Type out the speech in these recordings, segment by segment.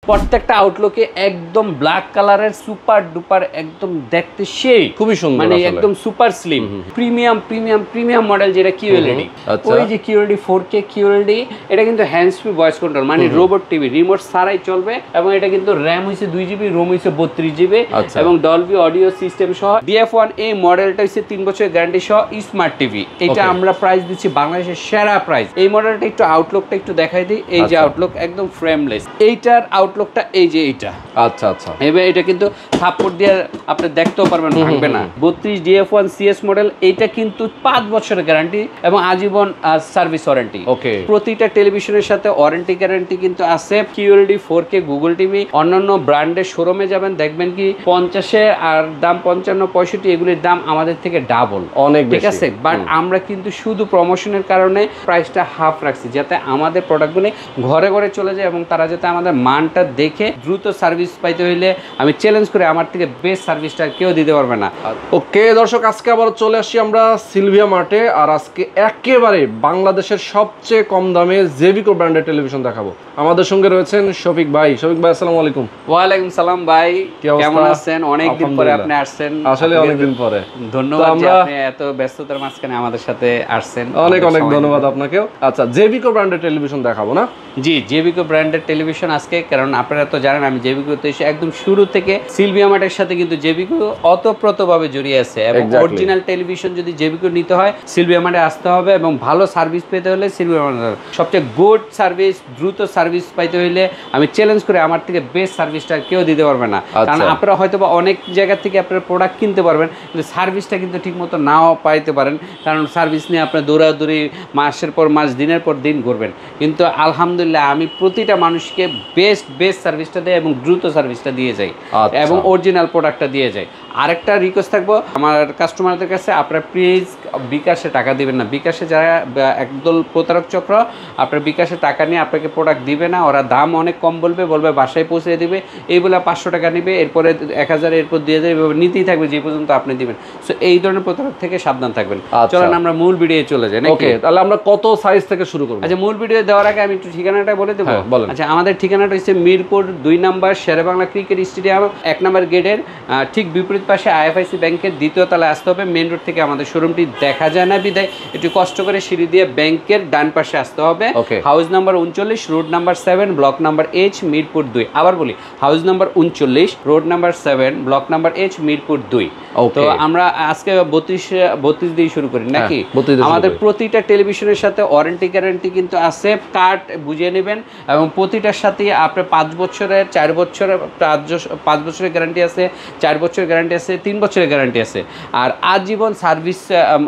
প্রত্যেকটা আউটলুকে একদম ব্ল্যাক কালারের সুপার ডুপার একদম দেখতে সেই খুবই সুন্দর, মানে একদম সুপার স্লিম প্রিমিয়াম মডেল যেটা কিউএলইডি। ওই যে কিউএলইডি 4K কিউএলইডি, এটা কিন্তু হ্যান্ডস ফ্রি ভয়েস কন্ট্রোল, মানে রোবট টিভি রিমোট ছাড়াই চলবে। এবং এটা কিন্তু র‍্যাম হইছে 2GB, রোম হইছে 32GB এবং ডলবি অডিও সিস্টেম সহ। DF1 এই মডেলটা হইছে 3 বছরের গ্যারান্টি সহ স্মার্ট টিভি। এটা আমরা প্রাইস দিচ্ছি বাংলাদেশের সেরা প্রাইস। এই মডেলটা একটু আউটলুকটা একটু দেখাই দিই। এই যে আউটলুক একদম ফ্রেমলেস, এইটার আউটলুকটা এই যে এইটা। আচ্ছা এবার এটা কিন্তু সাপোর্ট দিয়ে আপনি দেখতেও পারবেন, ভাঙবে না। 32 DF1 CS মডেল, এটা কিন্তু 5 বছরের গ্যারান্টি এবং আজীবন সার্ভিস ওয়ারেন্টি। প্রতিটা টেলিভিশনের সাথে ওয়ারেন্টি গ্যারান্টি কিন্তু আছে। কিউএলইডি 4K গুগল টিভি অন্যান্য ব্র্যান্ডের শোরুমে যাবেন দেখবেন কি 50 আর দাম 55 65, এগুলির দাম আমাদের থেকে ডাবল, অনেক ঠিক আছে। বাট আমরা কিন্তু শুধু প্রমোশনের কারণে প্রাইসটা হাফ রাখছি, যাতে আমাদের প্রোডাক্টগুলি ঘরে ঘরে চলে যায় এবং তারা যাতে আমাদের মানটা দেখে দ্রুত সার্ভিস পাইতে হইলে আমি চ্যালেঞ্জ করে আমার থেকে বেস্ট সার্ভিসটা কেউ দিতে পারবে না। ওকে দর্শক, আজকে আবার চলে আসি আমরা সিলভিয়া মার্টে। আর আজকে একেবারে বাংলাদেশের সবচেয়ে কম দামে জেভিকো ব্র্যান্ডের টেলিভিশন দেখাবো। আমাদের সঙ্গে রয়েছেন শফিক ভাই। শফিক ভাই, আসসালামু আলাইকুম। ওয়ালাইকুম সালাম ভাই, কেমন আছেন? অনেকদিন পরে আপনি আসছেন। আসলে অনেকদিন পরে, ধন্যবাদ যে আপনি এত ব্যস্ততার মাঝখানে আমাদের সাথে আসছেন। অনেক ধন্যবাদ আপনাকেও। আচ্ছা, জেভিকো ব্র্যান্ডের টেলিভিশন দেখাবো না? জি, জেভিকো ব্র্যান্ডের টেলিভিশন আজকে, কারণ আপনারা তো জানেন আমি জেভিকোতে এসে একদম শুরু থেকে সিলভিয়া মার্টের সাথে কিন্তু জেভিকো অতপ্রতভাবে জড়িয়ে আছে এবং অরিজিনাল টেলিভিশন যদি জেভিকো নিতে হয় সিলভিয়া মার্টে আসতে হবে এবং ভালো সার্ভিস পেতে হলে সিলভিয়া মার্টে সবচেয়ে গুড সার্ভিস, দ্রুত সার্ভিস পাইতে হইলে আমি চ্যালেঞ্জ করে আমার থেকে বেস্ট সার্ভিসটা কেউ দিতে পারবে না। কারণ আপনারা হয়তো বা অনেক জায়গা থেকে আপনারা প্রোডাক্ট কিনতে পারবেন, কিন্তু সার্ভিসটা কিন্তু ঠিকমতো নাও পাইতে পারেন, কারণ সার্ভিস নিয়ে আপনার দৌড়াদৌড়ি মাসের পর মাস দিনের পর দিন করবেন। কিন্তু আলহামদুলিল্লাহ আমি প্রতিটা মানুষকে বেস্ট সার্ভিসটা দেয় এবং দ্রুত সার্ভিসটা দিয়ে যাই এবং অরিজিনাল প্রোডাক্টটা দিয়ে যাই। আরেকটা রিকোয়েস্ট থাকবো আমার কাস্টমারদের কাছে, আপনারা প্লিজ বিকাশে টাকা দিবেন না। বিকাশে যারা একদল প্রতারক চক্র, আপনার বিকাশে টাকা নিয়ে আপনাকে প্রোডাক্ট দিবে না। ওরা দাম অনেক কম বলবে বাসায় পৌঁছে দিবে, এই বলে 500 টাকা নিবে, এরপরে 1000, এরপর 2000, এভাবে নিতেই থাকবে যে পর্যন্ত আপনি দিবেন। সো এই ধরনের প্রতারক থেকে সাবধান থাকবেন। চলেন আমরা মূল ভিডিও চলে যাই। ওকে, তাহলে আমরা কত সাইজ থেকে শুরু করব? আচ্ছা, মূল ভিডিও দেওয়ার আগে আমি একটু ঠিকানাটা বলে দেবো। আচ্ছা, আমাদের ঠিকানাটা হচ্ছে মিরপুর 2 নম্বর শেরেবাংলা ক্রিকেট স্টেডিয়াম 1 নম্বর গেটের ঠিক বিপরীত পাশে আইএফআইসি ব্যাংকের 2য় তলায় আসতে হবে। মেন রোড থেকে আমাদের শোরুমটি দেখা যায় না বিদায় একটু কষ্ট করে সিঁড়ি দিয়ে ব্যাংকের ডান পাশে আসতে হবে। House number 39, road number 7, block number H, Mirpur 2। আবার বলি, house number 39, road number 7, block number H, Mirpur 2। তো আমরা আজকে 32 দিয়ে শুরু করি নাকি? আমাদের প্রতিটা টেলিভিশনের সাথে ওয়ারেন্টি গ্যারান্টি কিন্তু আছে, কার্ড বুঝিয়ে নেবেন। এবং প্রতিটার সাথে আপনার 5 বছরের 4 বছরের 5 বছরের গ্যারান্টি আছে, 4 বছরের গ্যারান্টি আছে, 3 বছরের গ্যারান্টি আছে। আর আজীবন সার্ভিস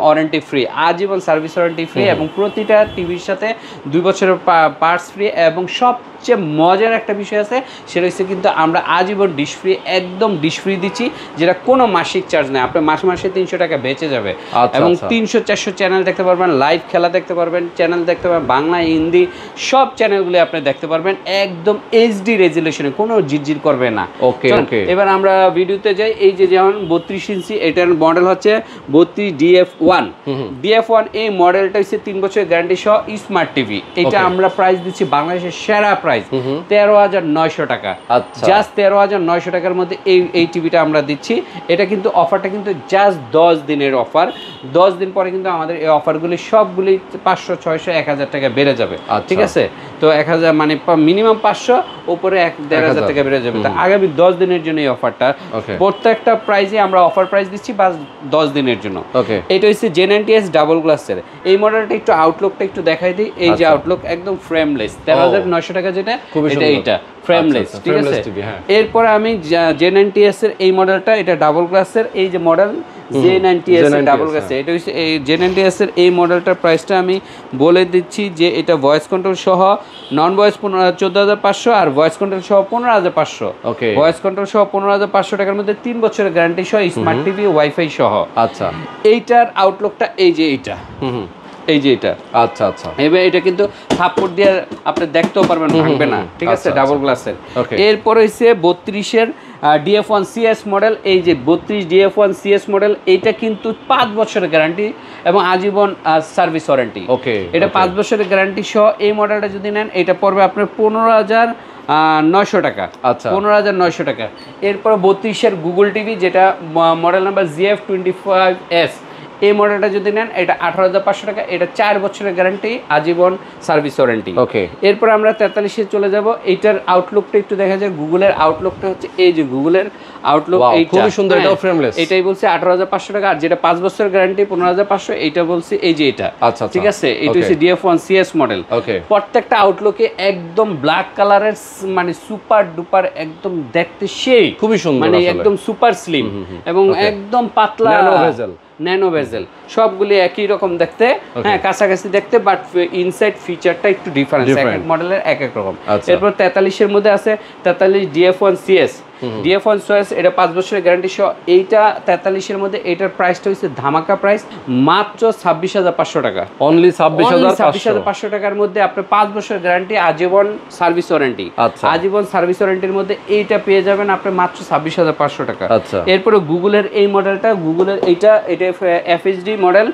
ওয়ারেন্টি ফ্রি, আজীবন সার্ভিস ওয়ারেন্টি ফ্রি এবং প্রতিটা টিভির সাথে 2 বছরের পার্টস ফ্রি। এবং সবচেয়ে মজার একটা বিষয় আছে, সেটা হচ্ছে কিন্তু আমরা আজীবন ডিশ ফ্রি, একদম ডিশ ফ্রি দিচ্ছি, যেটা কোনো মাসিক চার্জ নেই। আপনার মাসে 300 টাকা বেঁচে যাবে এবং 300-400 চ্যানেল দেখতে পারবেন, লাইভ খেলা দেখতে পারবেন, চ্যানেল দেখতে পারবেন, বাংলা হিন্দি সব চ্যানেলগুলি আপনি দেখতে পারবেন একদম এইচডি রেজুলেশনে, কোনো জিরজির করবে না। ওকে, এবার আমরা ভিডিওতে যাই। এই যে যেমন 32 ইঞ্চি, এটার মডেল হচ্ছে 32 DF1। DF1 এই মডেলটা হচ্ছে 3 বছরের গ্যারান্টি সহ স্মার্ট টিভি। এটা আমরা প্রাইস দিচ্ছি বাংলাদেশের সেরা প্রাইস 13,900 টাকা। জাস্ট 13,900 টাকার মধ্যে এই টিভিটা আমরা দিচ্ছি। এটা কিন্তু অফারটা কিন্তু জাস্ট 10 দিনের অফার। 10 দিন পরে কিন্তু আমাদের এই অফারগুলি সবগুলি 500, 600, 1000 টাকা বেড়ে যাবে। ঠিক আছে, তো 1000 মানে মিনিমাম 500, উপরে 1,500 টাকা বেড়ে যাবে। তো আগামী 10 দিনের জন্য এই অফারটা, প্রত্যেকটা প্রাইসে আমরা অফার প্রাইস দিচ্ছি বাস 10 দিনের জন্য। এটা হচ্ছে জেন90S ডাবল গ্লাসের। এই মডেলটা একটু আউটলুকটা একটু দেখাই দিই। এই যে আউটলুক একদম ফ্রেমলেস, 13,900 টাকা যেটা, এটা ফ্রেমলেস। ঠিক আছে, এরপরে আমি জেন90S এর এই মডেলটা, এটা ডাবল গ্লাসের। এই যে মডেল জেন90S এর ডাবল গ্লাসের, এটা হচ্ছে এই জেন90S এর এই মডেলটার প্রাইসটা আমি বলে দিচ্ছি যে এটা ভয়েস কন্ট্রোল সহ নন ভয়েস 14,500 আর ভয়েস কন্ট্রোল সহ 15,500। ভয়েস কন্ট্রোল সহ 15,500 টাকার মধ্যে 3 বছরের গ্যারান্টি সহ স্মার্ট টিভি, ওয়াইফাই সহ। আচ্ছা, এইটার আউটলুকটা এই যে এইটা, এই যে এটা। এবার এটা কিন্তু সাপোর্ট দিয়ে আপনি দেখতেও পারবেন, ভাঙবে না। ঠিক আছে, ডাবল গ্লাসের। এরপর হচ্ছে 32-এর DF1 CS মডেল, এই যে 32 DF1 CS মডেল, এইটা কিন্তু 5 বছরের গ্যারান্টি এবং আজীবন সার্ভিস ওয়ারেন্টি। ওকে, এটা 5 বছরের গ্যারান্টি সহ এই মডেলটা যদি নেন এটা পড়বে আপনার 15,900 টাকা। আচ্ছা, 15,900 টাকা। এরপর 32-এর গুগল টিভি, যেটা মডেল নাম্বার GF25S, এই মডেলটা যদি নেন এটা 18,500 টাকা। এটা 4 বছরের গ্যারান্টি, আজীবন সার্ভিস ওয়ারেন্টি। ওকে, এরপর আমরা 43-এ চলে যাব। এইটার আউটলুকটা একটু দেখা যায়। গুগলের আউটলুকটা হচ্ছে এই যে গুগলের আউটলুক, এইটা খুবই সুন্দর, এটাও ফ্রেমলেস। এটাই বলছি 18,500 টাকা। আর যেটা 5 বছরের গ্যারান্টি 15,500, এইটা বলছি এই যে এটা। আচ্ছা, ঠিক আছে, এটা হচ্ছে DF1 CS মডেল। ওকে, প্রত্যেকটা আউটলুকে একদম ব্ল্যাক কালারের, মানে সুপার ডুপার, একদম দেখতে সেই খুবই সুন্দর, মানে একদম সুপার স্লিম এবং একদম পাতলা ন্যানো বেজেল, সবগুলি একই রকম দেখতে, হ্যাঁ কাছাকাছি দেখতে, বাট ইনসাইড ফিচারটা একটু ডিফারেন্স, এক এক মডেলের এক এক রকম। এরপর 43-এর মধ্যে আছে 43 DF1 CS। DF1 CS এটা 5 বছরের গ্যারান্টি সহ। এইটা 43-এর মধ্যে এটার প্রাইসটা হচ্ছে ধামাকা প্রাইস, মাত্র 26,500 টাকা। অনলি 26,500 টাকার মধ্যে আপনি 5 বছরের গ্যারান্টি, আজীবন সার্ভিস ওয়ারেন্টি। আজীবন সার্ভিস ওয়ারেন্টির মধ্যে এইটা পেয়ে যাবেন আপনি মাত্র 26,500 টাকা। এরপরে গুগলের এই মডেলটা, গুগলের এটা FHD মডেল,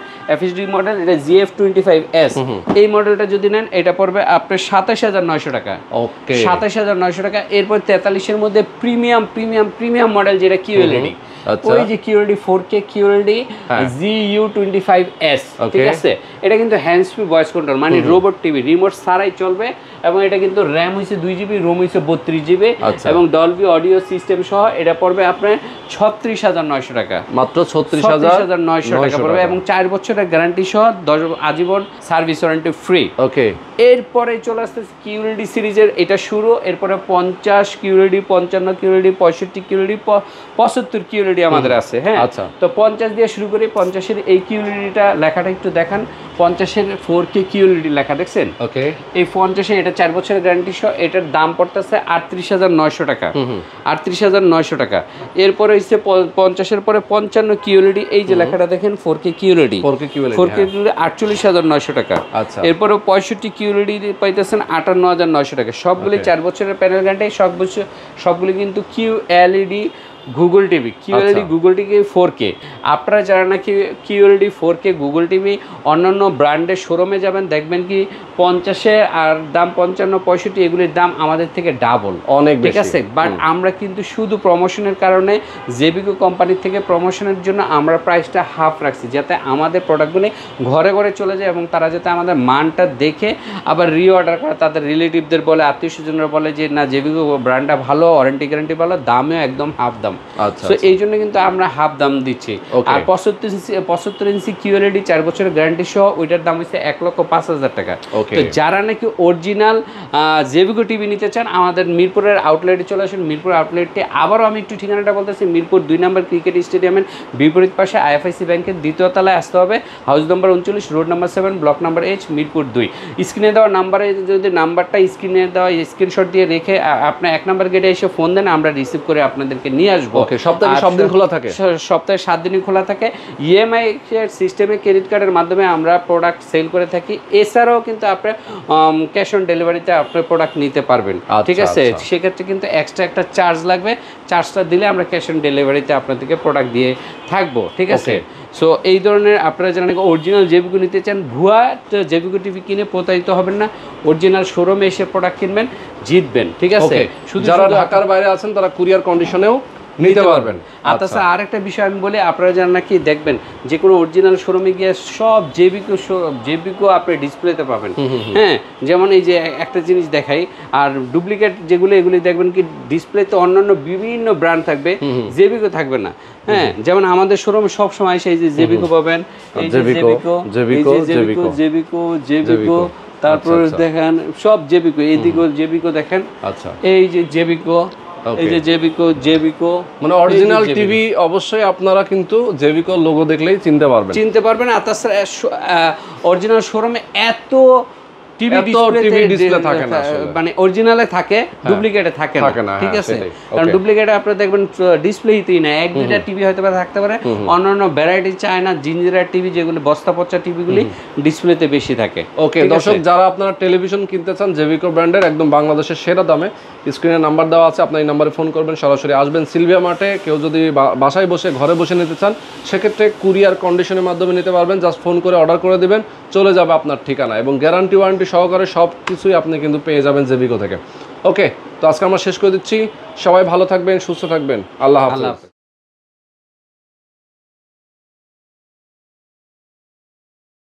এটা GF25S। এই মডেলটা যদি নেন এটা পড়বে আপনার 27,900 টাকা। ওকে, 27,900 টাকা। এরপর 43-এর মধ্যে প্রিমিয়াম মডেল, যেটা QLED, ওই যে QLED 4K QLED GU25S। ঠিক আছে, এটা কিন্তু হ্যান্ডস ফ্রি ভয়েস কন্ট্রোল, মানে রোবট টিভি, রিমোট ছাড়াই চলবে। এবং এটা কিন্তু র্যাম হইছে 2 GB, রোম হইছে 32 GB এবং ডলবি অডিও সিস্টেম সহ এটা পড়বে আপনার 36,900 টাকা। মাত্র 36,900 টাকা পড়বে এবং 4 বছরের গ্যারান্টি সহ আজীবন সার্ভিস ওয়ারেন্টি ফ্রি। ওকে, এরপরে চলে আসছে QLED সিরিজের এটা শুরু। এরপরে 50 QLED, 55 QLED, 65 QLED, 75 QLED আমাদের আছে। হ্যাঁ, আচ্ছা, তো 50 দিয়ে শুরু করি। 50-এর এই QLEDটা লেখাটা একটু দেখান। 50-এর 4K QLED লেখা দেখছেন? ওকে, এই 50-এ এটা 4 বছরের গ্যারান্টি সহ। এটার দাম পড়তেছে 38,900 টাকা। 38,900 টাকা। এরপরে হচ্ছে 50-এর পরে 55 QLED, এই যে লেখাটা দেখেন 4K QLED, 4K QLED 48,900 টাকা। আচ্ছা, এরপরে 65 QLED পাইতেছেন 58,900 টাকা। সবগুলি 4 বছরের প্যানেল গ্যারান্টি, সবগুলি কিন্তু QLED Google TV, QLED Google TV 4K। আপনারা যারা নাকি QLED 4K গুগল টিভি অন্যান্য ব্র্যান্ডের শোরুমে যাবেন, দেখবেন কি 50-এ আর দাম 55, 65, এগুলির দাম আমাদের থেকে ডাবল, অনেক, ঠিক আছে। বাট আমরা কিন্তু শুধু প্রমোশনের কারণে, জেবিকো কোম্পানির থেকে প্রমোশনের জন্য আমরা প্রাইসটা হাফ রাখছি, যাতে আমাদের প্রোডাক্টগুলি ঘরে ঘরে চলে যায় এবং তারা যাতে আমাদের মানটা দেখে আবার রিঅর্ডার করে, তাদের রিলেটিভদের বলে, আত্মীয় স্বজনরা বলে যে না জেবিকো ব্র্যান্ডটা ভালো, ওয়ারেন্টি গ্যারান্টি ভালো, দামেও একদম হাফ দাম। তো এই জন্য কিন্তু আমরা হাফ দাম দিচ্ছি। আর 75 ইঞ্চি QLED 4 বছরের গ্যারান্টি সহ, ওইটার দাম হচ্ছে 1,05,000 টাকা। তো যারা নাকি অরিজিনাল জেবিকো টিভি নিতে চান, আমাদের মিরপুরের আউটলেটে চলে আসুন। মিরপুর আউটলেটে আবারও আমি একটু ঠিকানাটা বলতেছি, মিরপুর 2 নম্বর ক্রিকেট স্টেডিয়ামের বিপরীত পাশে IFIC ব্যাংকের 2য় তলায় আসতে হবে। হাউস নম্বর 39, road number 7, block number H, Mirpur 2। স্ক্রিনে দেওয়া নাম্বারে যদি নাম্বারটা স্ক্রিনে দেওয়া স্ক্রিনশট দিয়ে রেখে আপনি 1 নম্বর গেটে এসে ফোন দেন, আমরা রিসিভ করে আপনাদেরকে নিয়ে আসবো। সপ্তাহে 7 দিন খোলা থাকে, সপ্তাহে 7 দিনই খোলা থাকে। EMI সিস্টেমে ক্রেডিট কার্ডের মাধ্যমে আমরা প্রোডাক্ট সেল করে থাকি। এছাড়াও কিন্তু আপনি ক্যাশ অন ডেলিভারিতে আপনি প্রোডাক্ট নিতে পারবেন, ঠিক আছে। সেক্ষেত্রে কিন্তু এক্সট্রা একটা চার্জ লাগবে, চার্জটা দিলে আমরা ক্যাশ অন ডেলিভারিতে আপনাদেরকে প্রোডাক্ট দিয়ে থাকবো, ঠিক আছে। সো এই ধরনের আপনারা যারা নাকি অরিজিনাল জেবিকো নিতে চান, ভুয়া জেবিকো টিভি কিনে প্রতারিত হবেন না, অরিজিনাল শোরুমে এসে প্রোডাক্ট কিনবেন, জিতবেন, ঠিক আছে। শুধু যারা ঢাকার বাইরে আছেন তারা কুরিয়ার কন্ডিশনেও নিতে পারবেন। আচ্ছা, আর একটা বিষয় আমি বলি, আপনারা যারা নাকি দেখবেন যে কোনো অরিজিনাল শোরুমে গিয়ে সব জেবিকো আপনি ডিসপ্লেতে পাবেন। হ্যাঁ, যেমন এই যে একটা জিনিস দেখাই, আর ডুপ্লিকেট যেগুলো এগুলি দেখবেন কি ডিসপ্লেতে অন্যান্য বিভিন্ন ব্র্যান্ড থাকবে, জেবিকো থাকবে না। হ্যাঁ, যেমন আমাদের শোরুমে সব সময় সেই যে জেবিকো পাবেন, এই যে জেবিকো, তারপর দেখেন সব জেবিকো, এইদিকেও জেবিকো দেখেন। আচ্ছা, এই যে জেবিকো, এই যে জেবিকো মানে অরিজিনাল টিভি, অবশ্যই আপনারা কিন্তু জেবিকো লোগো দেখলেই চিনতে পারবেন। আর তাছাড়া অরিজিনাল শোরুমে এত টিভি ডিসপ্লে থাকে না, মানে অরিজিনালে থাকে, ডুপ্লিকেটে থাকে না, ঠিক আছে। কারণ ডুপ্লিকেটে আপনারা দেখবেন ডিসপ্লেতেই না, 1-2টা টিভি হয়তো থাকতে পারে, অন্যান্য ভ্যারাইটি চায়না জিঞ্জিরার টিভি, যেগুলো বস্তা পচা টিভিগুলি ডিসপ্লেতে বেশি থাকে। ওকে দর্শক, যারা আপনারা টেলিভিশন কিনতে চান জেবিকো ব্র্যান্ডের একদম বাংলাদেশের সেরা দামে, স্ক্রিনে নাম্বার দেওয়া আছে, আপনার এই নাম্বারে ফোন করবেন, সরাসরি আসবেন সিলভিয়া মার্টে। কেউ যদি বাসায় বসে ঘরে বসে নিতে চান সেক্ষেত্রে কুরিয়ার কন্ডিশনের মাধ্যমে নিতে পারবেন। জাস্ট ফোন করে অর্ডার করে দিবেন, চলে যাবে আপনার ঠিকানা, এবং গ্যারান্টি ওয়ারেন্টি সহকারে সব কিছুই আপনি কিন্তু পেয়ে যাবেন জেবিকো থেকে। ওকে, তো আজকে আমরা শেষ করে দিচ্ছি। সবাই ভালো থাকবেন, সুস্থ থাকবেন। আল্লাহ হাফেজ।